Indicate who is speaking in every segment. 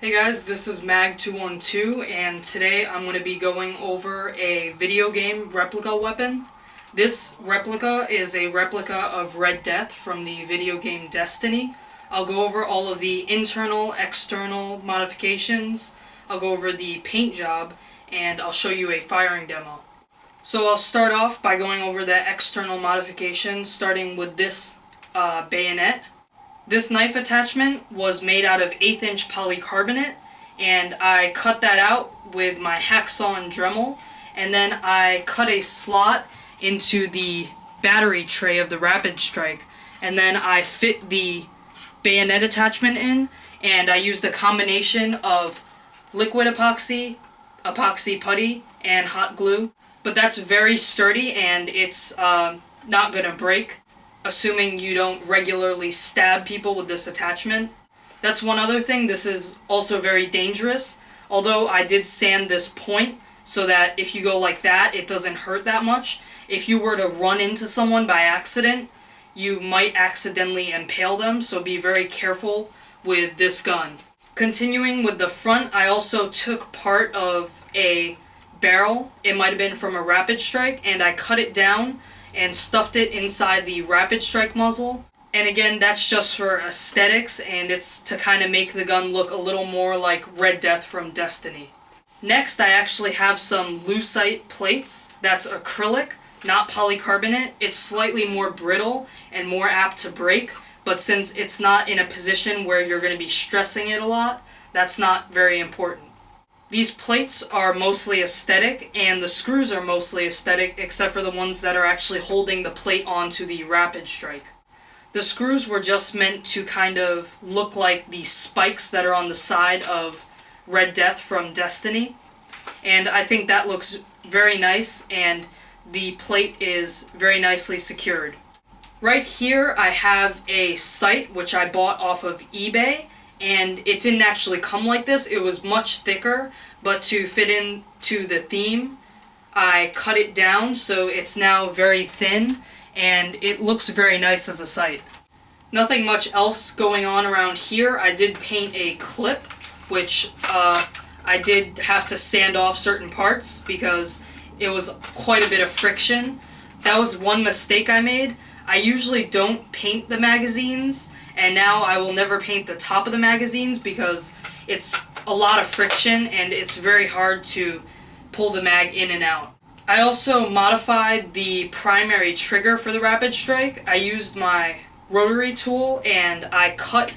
Speaker 1: Hey guys, this is Mag212 and today I'm going to be going over a video game replica weapon. This replica is a replica of Red Death from the video game Destiny. I'll go over all of the internal, external modifications, I'll go over the paint job, and I'll show you a firing demo. So I'll start off by going over the external modifications, starting with this bayonet. This knife attachment was made out of 1/8 inch polycarbonate, and I cut that out with my hacksaw and Dremel, and then I cut a slot into the battery tray of the Rapid Strike, and then I fit the bayonet attachment in, and I used a combination of liquid epoxy, epoxy putty, and hot glue. But that's very sturdy and it's not gonna break, assuming you don't regularly stab people with this attachment. That's one other thing, this is also very dangerous, although I did sand this point so that if you go like that, it doesn't hurt that much. If you were to run into someone by accident, you might accidentally impale them, so be very careful with this gun. Continuing with the front, I also took part of a barrel, it might have been from a Rapid Strike, and I cut it down and stuffed it inside the Rapid Strike muzzle. And again, that's just for aesthetics, and it's to kind of make the gun look a little more like Red Death from Destiny. Next, I actually have some Lucite Plates. That's acrylic, not polycarbonate. It's slightly more brittle and more apt to break, but since it's not in a position where you're going to be stressing it a lot, that's not very important. These plates are mostly aesthetic, and the screws are mostly aesthetic, except for the ones that are actually holding the plate onto the Rapid Strike. The screws were just meant to kind of look like the spikes that are on the side of Red Death from Destiny, and I think that looks very nice, and the plate is very nicely secured. Right here I have a sight which I bought off of eBay, and it didn't actually come like this, it was much thicker, but to fit into the theme, I cut it down so it's now very thin, and it looks very nice as a sight. Nothing much else going on around here. I did paint a clip, which I did have to sand off certain parts because it was quite a bit of friction. That was one mistake I made. I usually don't paint the magazines, and now I will never paint the top of the magazines because it's a lot of friction and it's very hard to pull the mag in and out. I also modified the primary trigger for the Rapid Strike. I used my rotary tool and I cut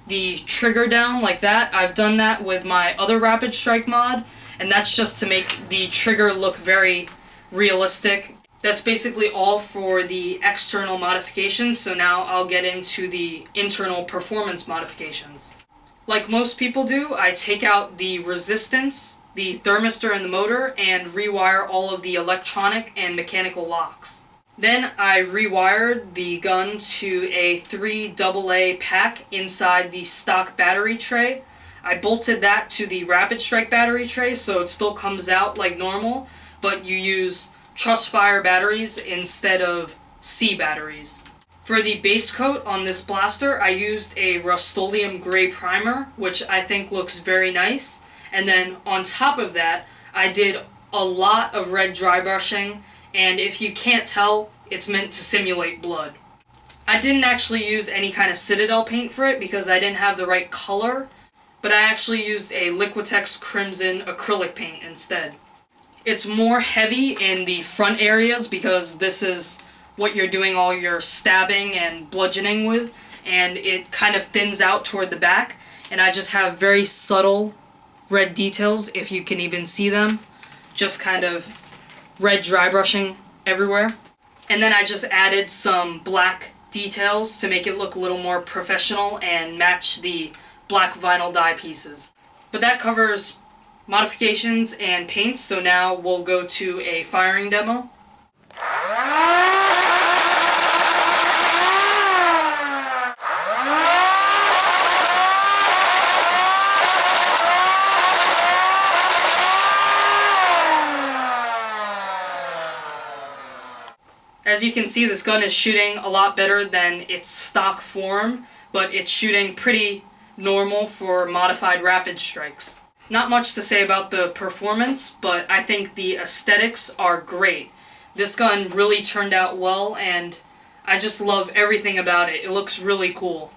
Speaker 1: the trigger down like that. I've done that with my other Rapid Strike mod, and that's just to make the trigger look very realistic. That's basically all for the external modifications, so now I'll get into the internal performance modifications. Like most people do, I take out the resistance, the thermistor and the motor, and rewire all of the electronic and mechanical locks. Then I rewired the gun to a 3 AA pack inside the stock battery tray. I bolted that to the Rapid Strike battery tray so it still comes out like normal, but you use Trustfire batteries instead of C batteries. For the base coat on this blaster, I used a Rust-Oleum gray primer, which I think looks very nice. And then on top of that, I did a lot of red dry brushing, and if you can't tell, it's meant to simulate blood. I didn't actually use any kind of Citadel paint for it because I didn't have the right color, but I actually used a Liquitex Crimson acrylic paint instead. It's more heavy in the front areas because this is what you're doing all your stabbing and bludgeoning with, and it kind of thins out toward the back, and I just have very subtle red details, if you can even see them, just kind of red dry brushing everywhere. And then I just added some black details to make it look a little more professional and match the black vinyl dye pieces. But that covers modifications and paints, so now we'll go to a firing demo. As you can see, this gun is shooting a lot better than its stock form, but it's shooting pretty normal for modified rapid strikes. Not much to say about the performance, but I think the aesthetics are great. This gun really turned out well, and I just love everything about it. It looks really cool.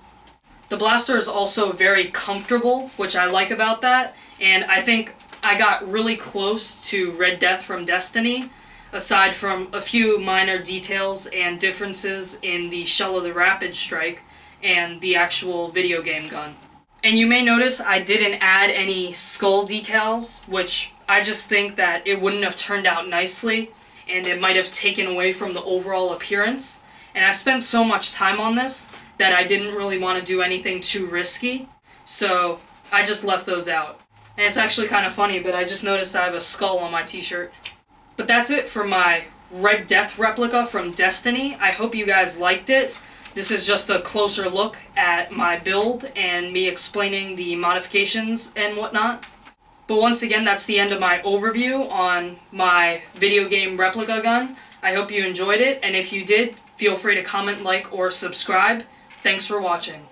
Speaker 1: The blaster is also very comfortable, which I like about that, and I think I got really close to Red Death from Destiny, aside from a few minor details and differences in the shell of the Rapid Strike and the actual video game gun. And you may notice I didn't add any skull decals, which I just think that it wouldn't have turned out nicely, and it might have taken away from the overall appearance. And I spent so much time on this that I didn't really want to do anything too risky, so I just left those out. And it's actually kind of funny, but I just noticed I have a skull on my t-shirt. But that's it for my Red Death replica from Destiny. I hope you guys liked it. This is just a closer look at my build and me explaining the modifications and whatnot. But once again, that's the end of my overview on my video game replica gun. I hope you enjoyed it, and if you did, feel free to comment, like, or subscribe. Thanks for watching.